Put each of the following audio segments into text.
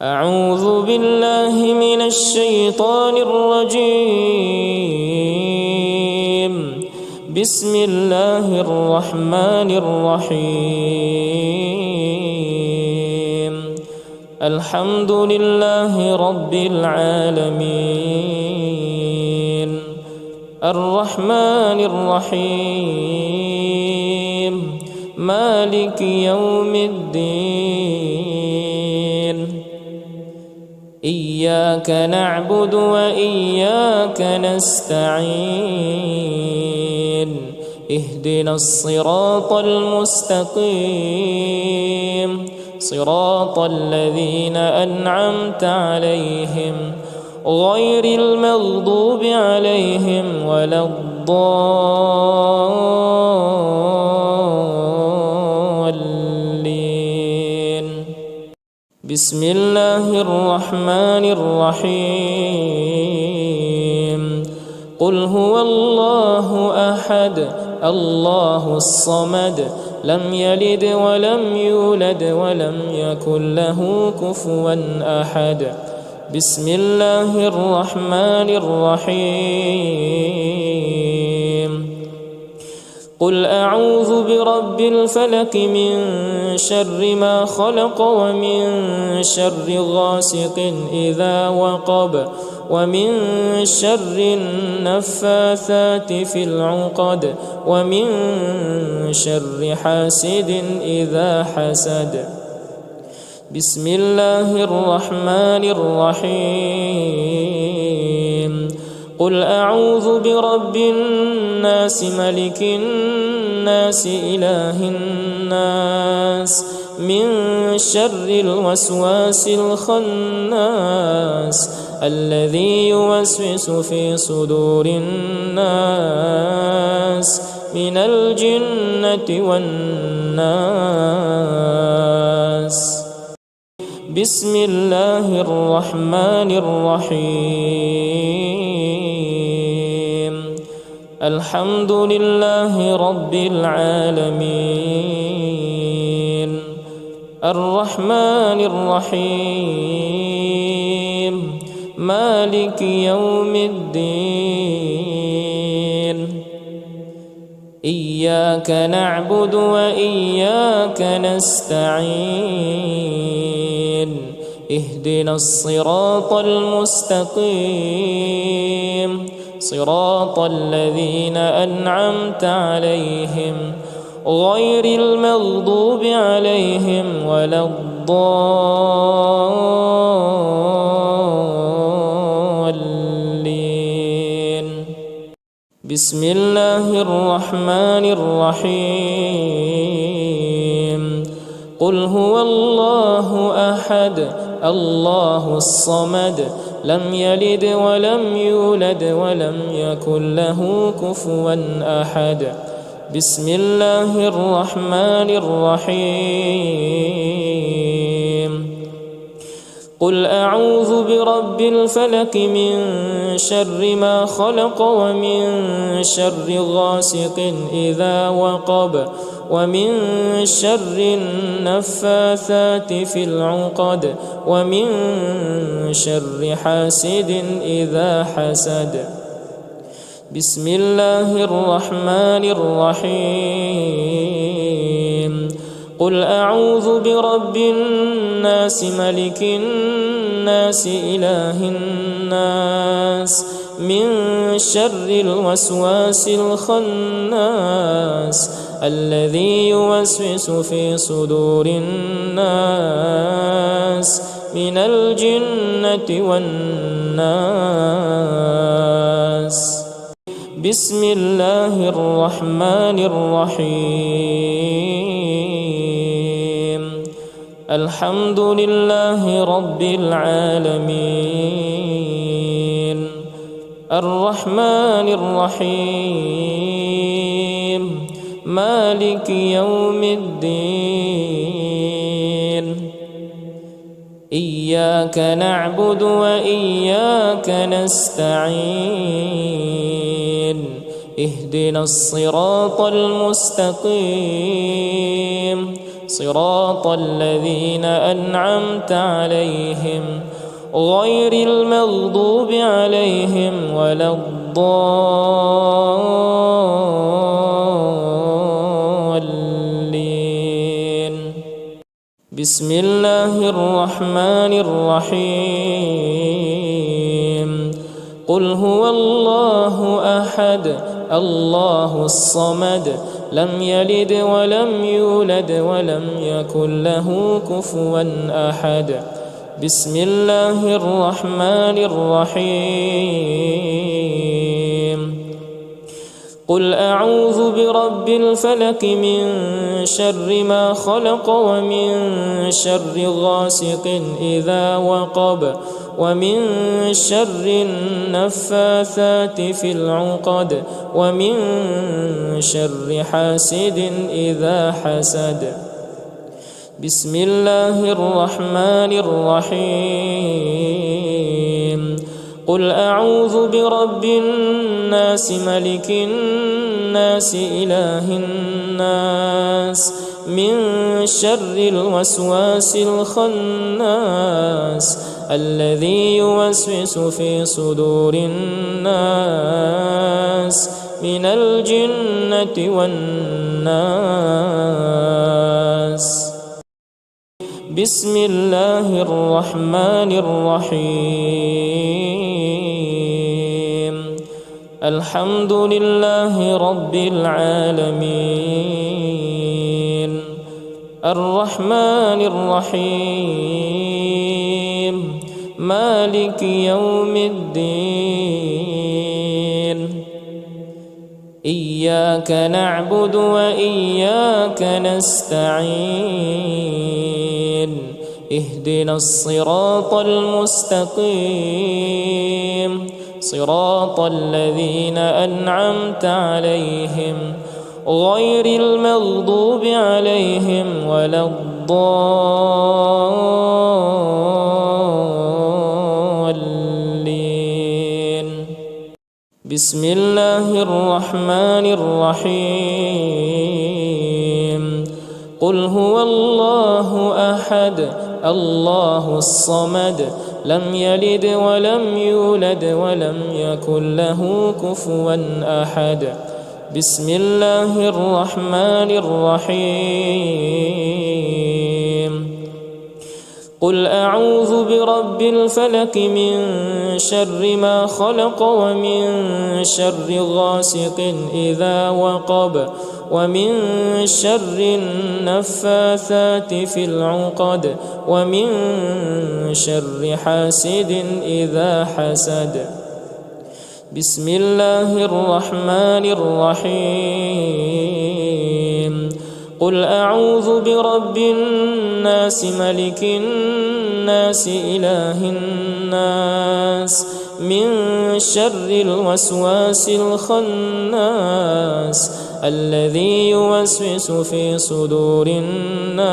أعوذ بالله من الشيطان الرجيم. بسم الله الرحمن الرحيم. الحمد لله رب العالمين، الرحمن الرحيم، مالك يوم الدين. إياك نعبد وإياك نستعين. اهدنا الصراط المستقيم، صراط الذين أنعمت عليهم غير المغضوب عليهم ولا الضالين. بسم الله الرحمن الرحيم. قل هو الله أحد الله الصمد لم يلد ولم يولد ولم يكن له كفوا أحد. بسم الله الرحمن الرحيم. قل أعوذ برب الفلق من شر ما خلق ومن شر غاسق إذا وقب ومن شر النفاثات في العقد ومن شر حاسد إذا حسد. بسم الله الرحمن الرحيم. قل أعوذ برب الناس ملك الناس إله الناس من شر الوسواس الخناس الذي يوسوس في صدور الناس من الجنة والناس. بسم الله الرحمن الرحيم. الحمد لله رب العالمين، الرحمن الرحيم، مالك يوم الدين. إياك نعبد وإياك نستعين. اهدنا الصراط المستقيم، صراط الذين أنعمت عليهم غير المغضوب عليهم ولا الضالين. بسم الله الرحمن الرحيم. قل هو الله أحد الله الصمد لم يلد ولم يولد ولم يكن له كفوا أحد. بسم الله الرحمن الرحيم. قل أعوذ برب الفلق من شر ما خلق ومن شر غاسق إذا وقب ومن شر النفاثات في العقد ومن شر حاسد إذا حسد. بسم الله الرحمن الرحيم. قل أعوذ برب الناس ملك الناس إله الناس من شر الوسواس الخناس الذي يوسوس في صدور الناس من الجنة والناس. بسم الله الرحمن الرحيم. الحمد لله رب العالمين، الرحمن الرحيم، مالك يوم الدين. إياك نعبد وإياك نستعين. اهدنا الصراط المستقيم، صراط الذين أنعمت عليهم غير المغضوب عليهم ولا الضالين. بسم الله الرحمن الرحيم. قل هو الله أحد الله الصمد لم يلد ولم يولد ولم يكن له كفوا أحد. بسم الله الرحمن الرحيم. قل أعوذ برب الفلق من شر ما خلق ومن شر غاسق إذا وقب ومن شر النفاثات في العقد ومن شر حاسد إذا حسد. بسم الله الرحمن الرحيم. قل أعوذ برب الناس ملك الناس إله الناس من شر الوسواس الخناس الذي يوسوس في صدور الناس من الجنة والناس. بسم الله الرحمن الرحيم. الحمد لله رب العالمين الرحمن الرحيم مالك يوم الدين. إياك نعبد وإياك نستعين. اهدنا الصراط المستقيم صراط الذين أنعمت عليهم غير المغضوب عليهم ولا الضالين. بسم الله الرحمن الرحيم. قل هو الله أحد الله الصمد لم يلد ولم يولد ولم يكن له كفوا أحد. بسم الله الرحمن الرحيم. قل أعوذ برب الفلق من شر ما خلق ومن شر غاسق إذا وقب ومن شر النفاثات في العقد ومن شر حاسد إذا حسد. بسم الله الرحمن الرحيم. قل أعوذ برب الناس ملك الناس إله الناس من شر الوسواس الخناس الذي يوسوس في صدور الناس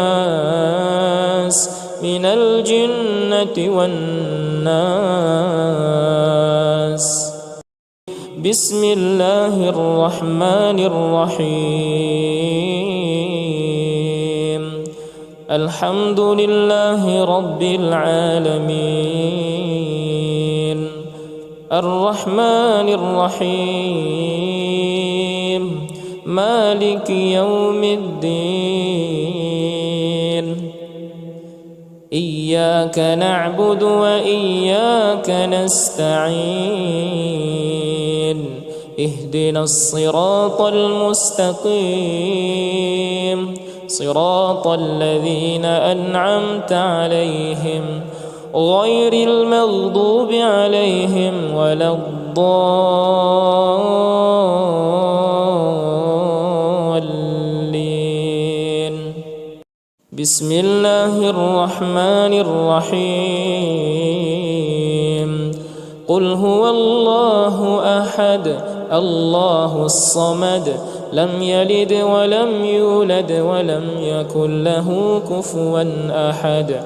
من الجنة والناس. بسم الله الرحمن الرحيم. الحمد لله رب العالمين الرحمن الرحيم مالك يوم الدين. إياك نعبد وإياك نستعين. اهدنا الصراط المستقيم صراط الذين أنعمت عليهم غير المغضوب عليهم ولا الضالين. بسم الله الرحمن الرحيم. قل هو الله أحد الله الصمد لم يلد ولم يولد ولم يكن له كفوا أحد.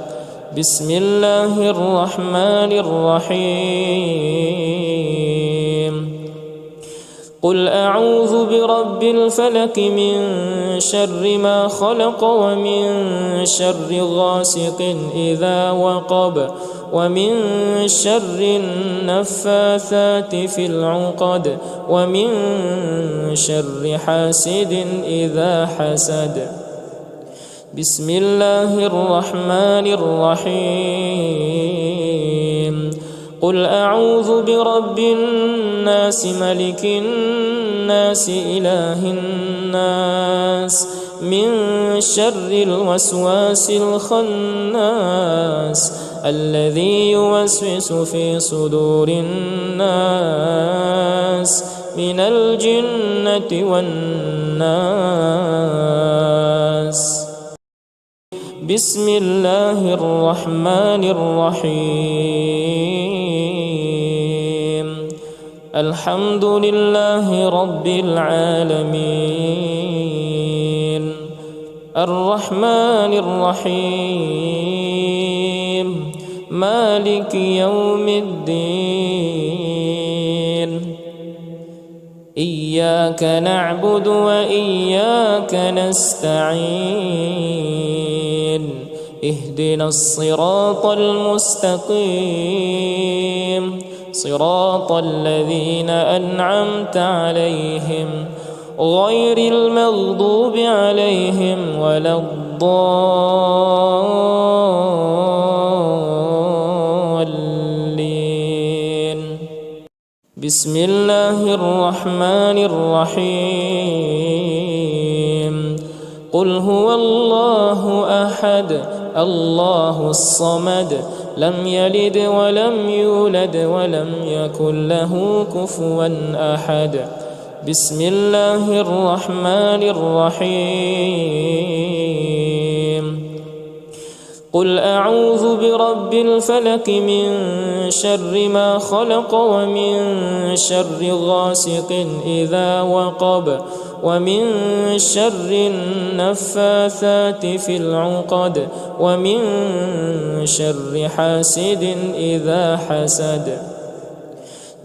بسم الله الرحمن الرحيم. قل أعوذ برب الفلق من شر ما خلق ومن شر غاسق إذا وقب ومن شر النفاثات في العقد ومن شر حاسد إذا حسد. بسم الله الرحمن الرحيم. قل أعوذ برب الناس ملك الناس إله الناس من شر الوسواس الخناس الذي يوسوس في صدور الناس من الجنة والناس. بسم الله الرحمن الرحيم. الحمد لله رب العالمين الرحمن الرحيم مالك يوم الدين. إياك نعبد وإياك نستعين. اهدنا الصراط المستقيم صراط الذين أنعمت عليهم غير المغضوب عليهم ولا الضالين. بسم الله الرحمن الرحيم. قل هو الله أحد الله الصمد لم يلد ولم يولد ولم يكن له كفوا أحد. بسم الله الرحمن الرحيم. قل أعوذ برب الفلق من شر ما خلق ومن شر غاسق إذا وقب ومن شر النفاثات في العقد ومن شر حاسد إذا حسد.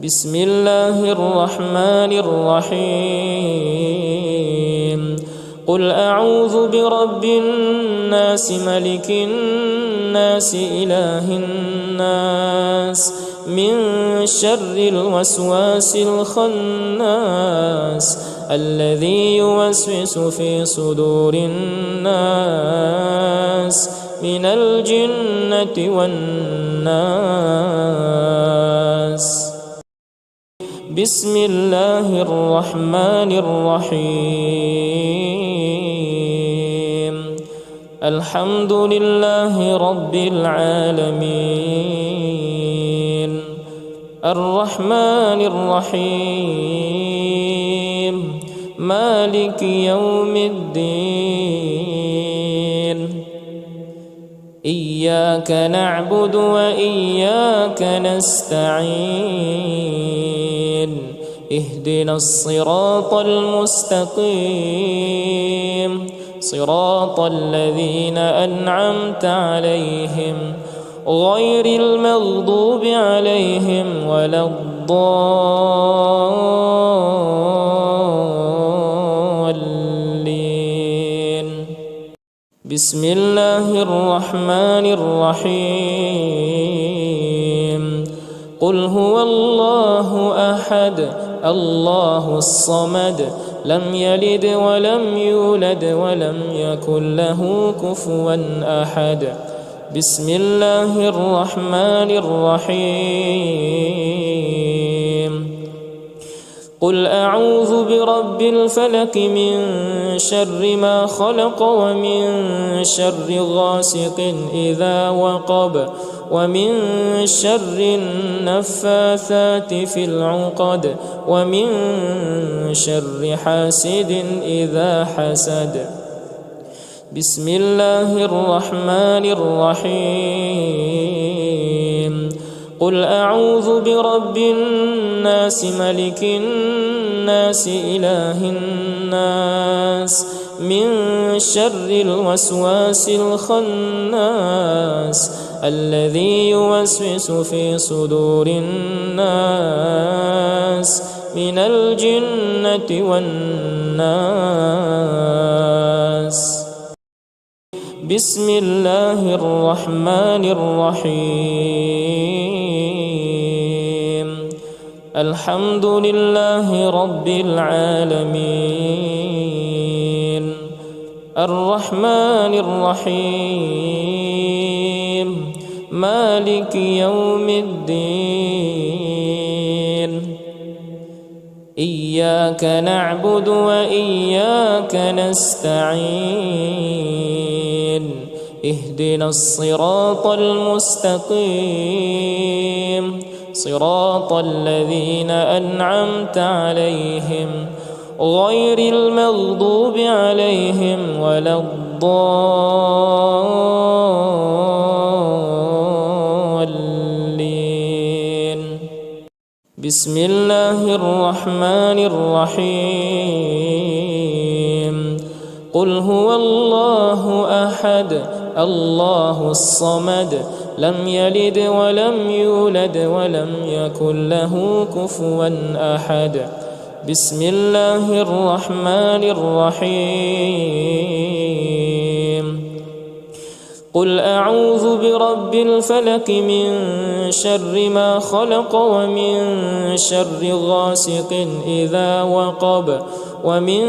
بسم الله الرحمن الرحيم. قل أعوذ برب الناس ملك الناس إله الناس من شر الوسواس الخناس الذي يوسوس في صدور الناس من الجنة والناس. بسم الله الرحمن الرحيم. الحمد لله رب العالمين الرحمن الرحيم مالك يوم الدين. إياك نعبد وإياك نستعين. اهدنا الصراط المستقيم صراط الذين أنعمت عليهم غير المغضوب عليهم ولا الضالين. بسم الله الرحمن الرحيم. قل هو الله أحد الله الصمد لم يلد ولم يولد ولم يكن له كفوا أحد. بسم الله الرحمن الرحيم. قل أعوذ برب الفلق من شر ما خلق ومن شر غاسق إذا وقب ومن شر النفاثات في العقد ومن شر حاسد إذا حسد. بسم الله الرحمن الرحيم. قل أعوذ برب الناس ملك الناس إله الناس من شر الوسواس الخناس الذي يوسوس في صدور الناس من الجنة والناس. بسم الله الرحمن الرحيم. الحمد لله رب العالمين، الرحمن الرحيم، مالك يوم الدين. إياك نعبد وإياك نستعين، اهدنا الصراط المستقيم، صراط الذين أنعمت عليهم غير المغضوب عليهم ولا الضالين. بسم الله الرحمن الرحيم. قل هو الله أحد الله الصمد لم يلد ولم يولد ولم يكن له كفوا أحد. بسم الله الرحمن الرحيم. قل أعوذ برب الفلق من شر ما خلق ومن شر غاسق إذا وقب ومن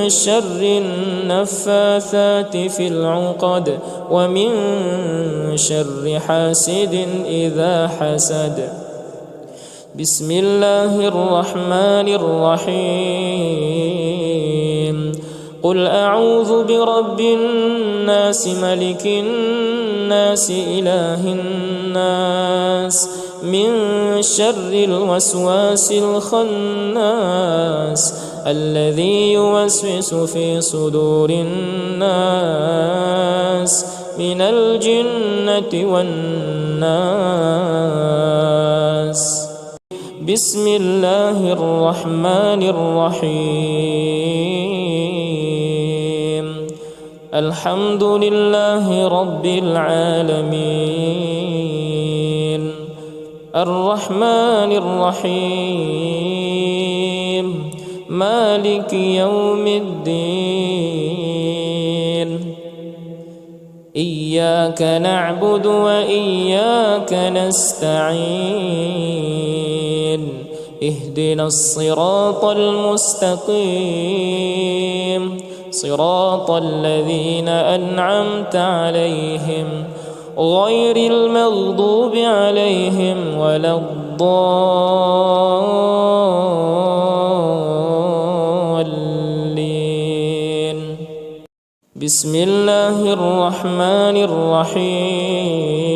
شر النفاثات في العقد ومن شر حاسد إذا حسد. بسم الله الرحمن الرحيم. قل أعوذ برب الناس ملك الناس إله الناس من شر الوسواس الخناس الذي يوسوس في صدور الناس من الجنة والناس. بسم الله الرحمن الرحيم. الحمد لله رب العالمين، الرحمن الرحيم، مالك يوم الدين. إياك نعبد وإياك نستعين، اهدنا الصراط المستقيم، صراط الذين أنعمت عليهم غير المغضوب عليهم ولا الضالين. بسم الله الرحمن الرحيم.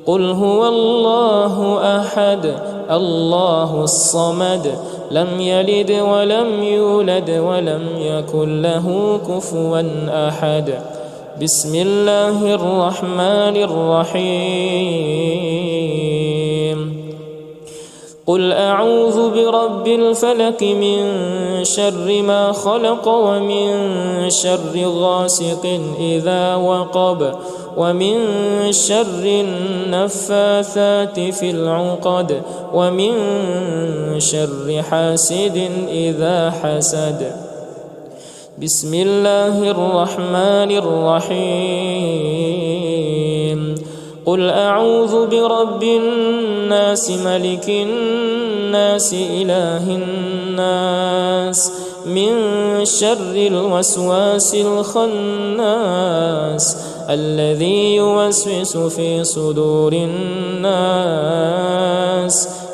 قل هو الله أحد الله الصمد لم يلد ولم يولد ولم يكن له كفوا أحد. بسم الله الرحمن الرحيم. قل أعوذ برب الفلق من شر ما خلق ومن شر غاسق إذا وقب ومن شر النفاثات في العقد ومن شر حاسد إذا حسد. بسم الله الرحمن الرحيم. قل أعوذ برب الناس ملك الناس إله الناس من شر الوسواس الخناس الذي يوسوس في صدور الناس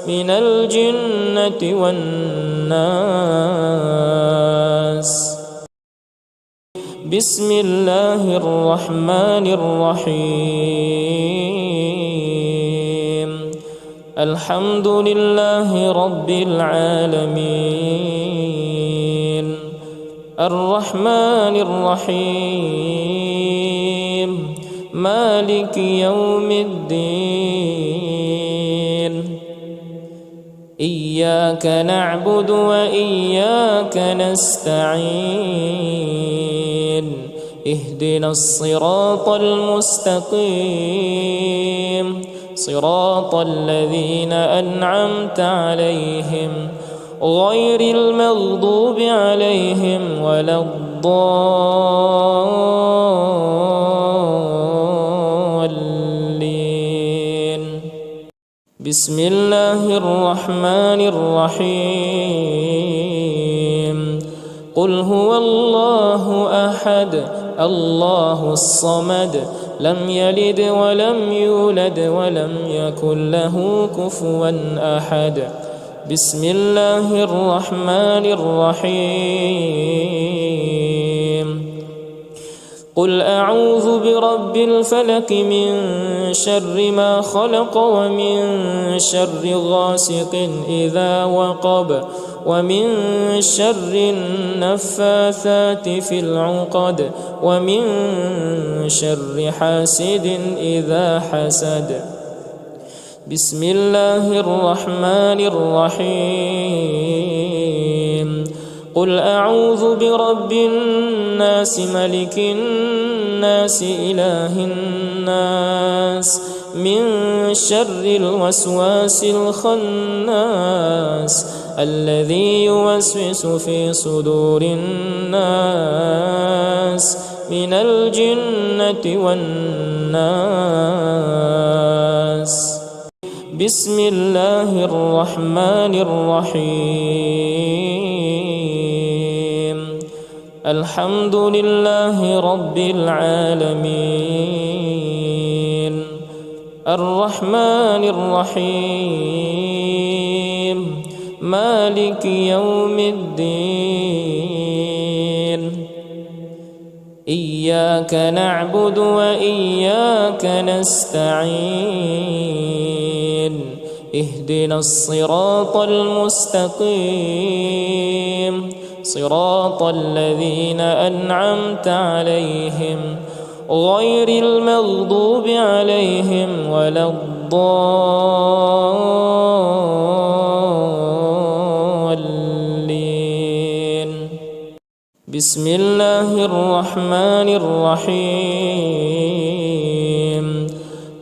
من الجنة والناس. بسم الله الرحمن الرحيم. الحمد لله رب العالمين، الرحمن الرحيم، مالك يوم الدين. إياك نعبد وإياك نستعين، اهدنا الصراط المستقيم، صراط الذين أنعمت عليهم غير المغضوب عليهم ولا الضالين. بسم الله الرحمن الرحيم. قل هو الله أحد الله الصمد لم يلد ولم يولد ولم يكن له كفوا أحد. بسم الله الرحمن الرحيم. قل أعوذ برب الفلق من شر ما خلق ومن شر غاسق إذا وقب ومن شر النفاثات في العقد ومن شر حاسد إذا حسد. بسم الله الرحمن الرحيم. قل أعوذ برب الناس ملك الناس إله الناس من شر الوسواس الخناس الذي يوسوس في صدور الناس من الجنة والناس. بسم الله الرحمن الرحيم. الحمد لله رب العالمين الرحمن الرحيم مالك يوم الدين. إياك نعبد وإياك نستعين. اهدنا الصراط المستقيم صراط الذين أنعمت عليهم غير المغضوب عليهم ولا الضالين. بسم الله الرحمن الرحيم.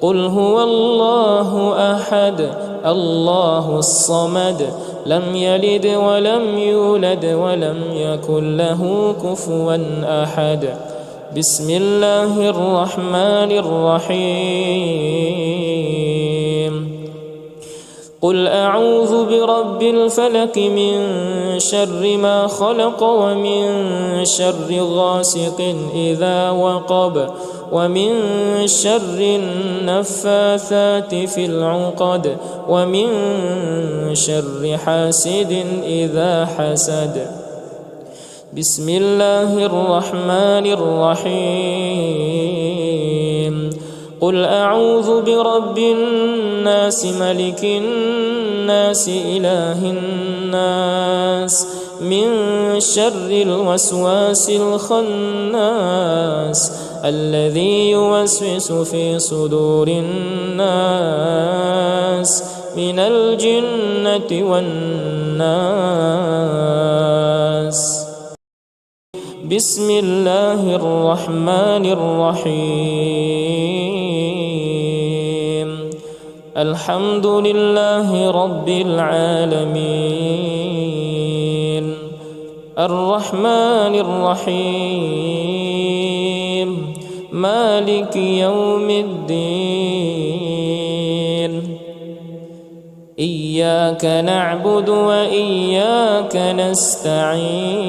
قل هو الله أحد الله الصمد لم يلد ولم يولد ولم يكن له كفوا أحد. بسم الله الرحمن الرحيم. قل أعوذ برب الفلق من شر ما خلق ومن شر غاسق إذا وقب ومن شر النفاثات في العقد ومن شر حاسد إذا حسد. بسم الله الرحمن الرحيم. قل أعوذ برب الناس ملك الناس إله الناس من شر الوسواس الخناس الذي يوسوس في صدور الناس من الجنة والناس. بسم الله الرحمن الرحيم. الحمد لله رب العالمين الرحمن الرحيم مالك يوم الدين. إياك نعبد وإياك نستعين.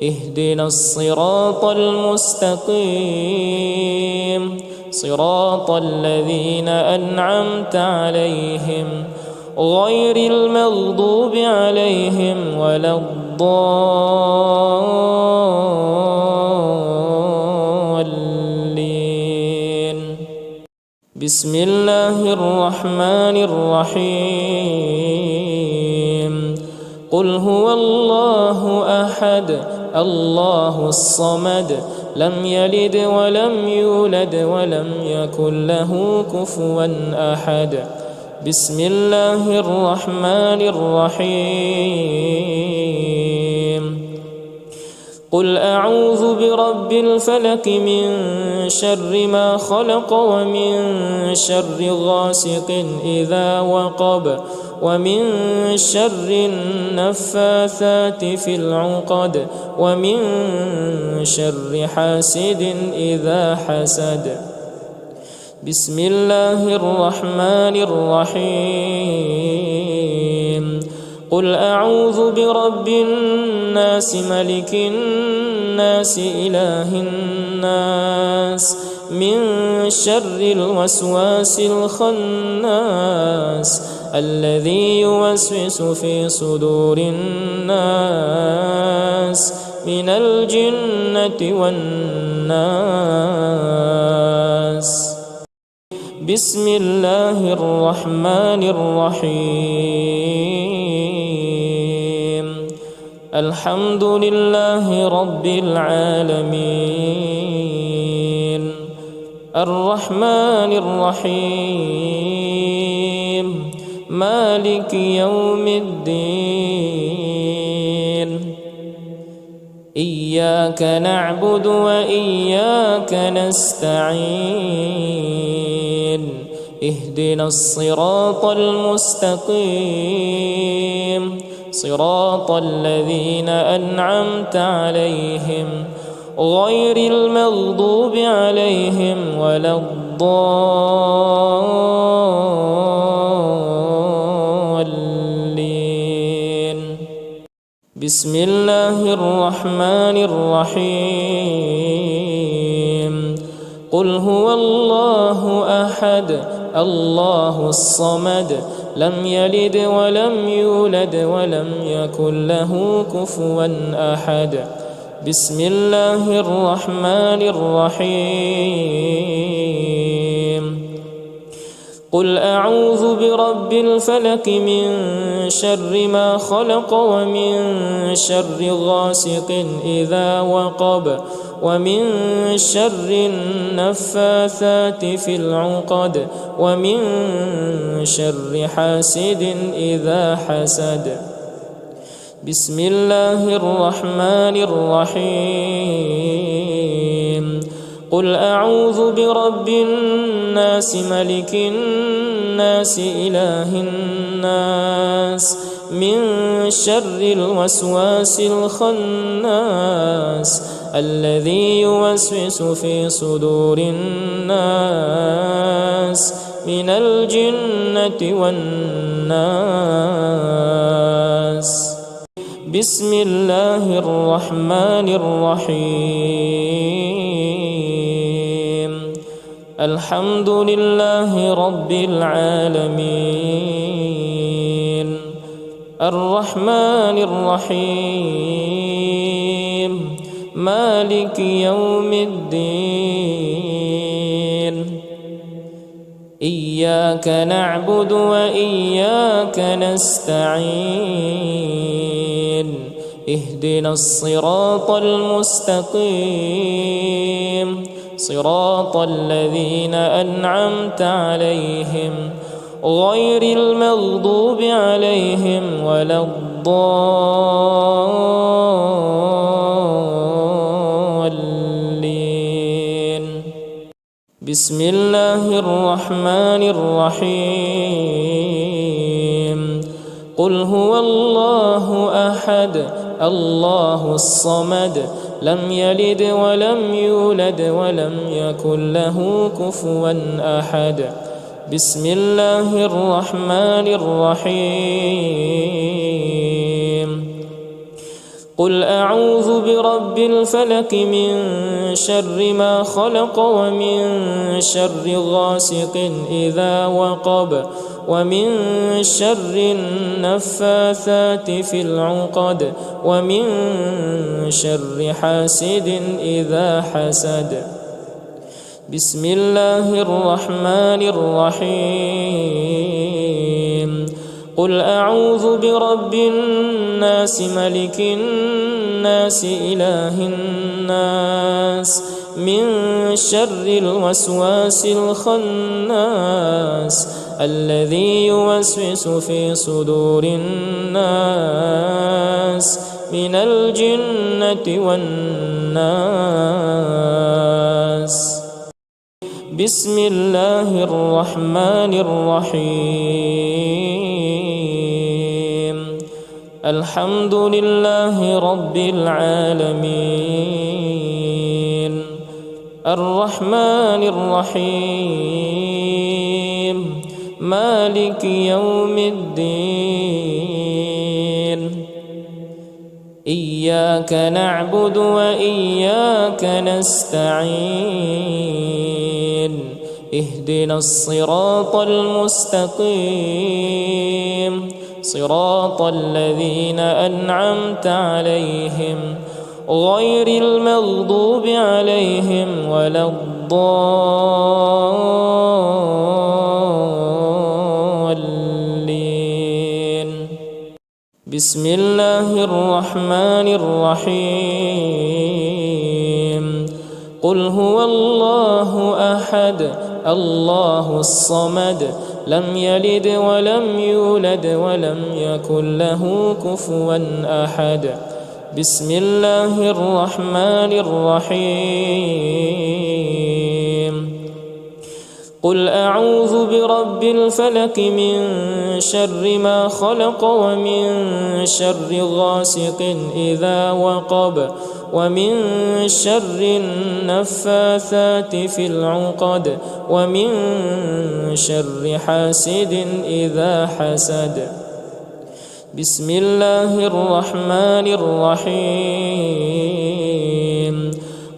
اهدنا الصراط المستقيم صراط الذين أنعمت عليهم غير المغضوب عليهم ولا الضالين. بسم الله الرحمن الرحيم. قل هو الله أحد الله الصمد لم يلد ولم يولد ولم يكن له كفوا أحد. بسم الله الرحمن الرحيم. قل أعوذ برب الفلق من شر ما خلق ومن شر غاسق إذا وقب ومن شر النفاثات في العقد ومن شر حاسد إذا حسد. بسم الله الرحمن الرحيم. قل أعوذ برب الناس ملك الناس إله الناس من شر الوسواس الخناس الذي يوسوس في صدور الناس من الجنة والناس. بسم الله الرحمن الرحيم. الحمد لله رب العالمين الرحمن الرحيم مالك يوم الدين. إياك نعبد وإياك نستعين. اهدنا الصراط المستقيم صراط الذين أنعمت عليهم غير المغضوب عليهم ولا الضالين. بسم الله الرحمن الرحيم. قل هو الله أحد الله الصمد لم يلد ولم يولد ولم يكن له كفوا أحد. بسم الله الرحمن الرحيم. قل أعوذ برب الفلق من شر ما خلق ومن شر غاسق إذا وقب ومن شر النفاثات في العقد ومن شر حاسد إذا حسد. بسم الله الرحمن الرحيم. قل أعوذ برب الناس ملك الناس إله الناس من شر الوسواس الخناس الذي يوسوس في صدور الناس من الجنة والناس. بسم الله الرحمن الرحيم. الحمد لله رب العالمين الرحمن الرحيم مالك يوم الدين. إياك نعبد وإياك نستعين. اهدنا الصراط المستقيم صراط الذين أنعمت عليهم غير المغضوب عليهم ولا الضالين. بسم الله الرحمن الرحيم. قل هو الله أحد الله الصمد لم يلد ولم يولد ولم يكن له كفوا أحد. بسم الله الرحمن الرحيم. قل أعوذ برب الفلق من شر ما خلق ومن شر غاسق إذا وقب ومن شر النفاثات في العقد ومن شر حاسد إذا حسد. بسم الله الرحمن الرحيم. قل أعوذ برب الناس ملك الناس إله الناس من شر الوسواس الخناس الذي يوسوس في صدور الناس من الجنة والناس. بسم الله الرحمن الرحيم. الحمد لله رب العالمين، الرحمن الرحيم، مالك يوم الدين. إياك نعبد وإياك نستعين، اهدنا الصراط المستقيم، صراط الذين أنعمت عليهم غير المغضوب عليهم ولا الضالين. بسم الله الرحمن الرحيم. قل هو الله أحد الله الصمد لم يلد ولم يولد ولم يكن له كفوا أحد. بسم الله الرحمن الرحيم. قل أعوذ برب الفلق من شر ما خلق ومن شر غاسق إذا وقب ومن شر النفاثات في العقد ومن شر حاسد إذا حسد. بسم الله الرحمن الرحيم.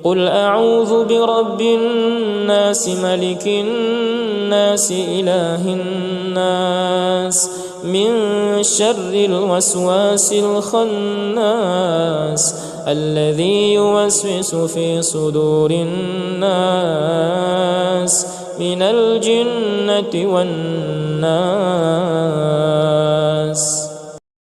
قل أعوذ برب الناس ملك الناس إله الناس من شر الوسواس الخناس الذي يوسوس في صدور الناس من الجنة والناس.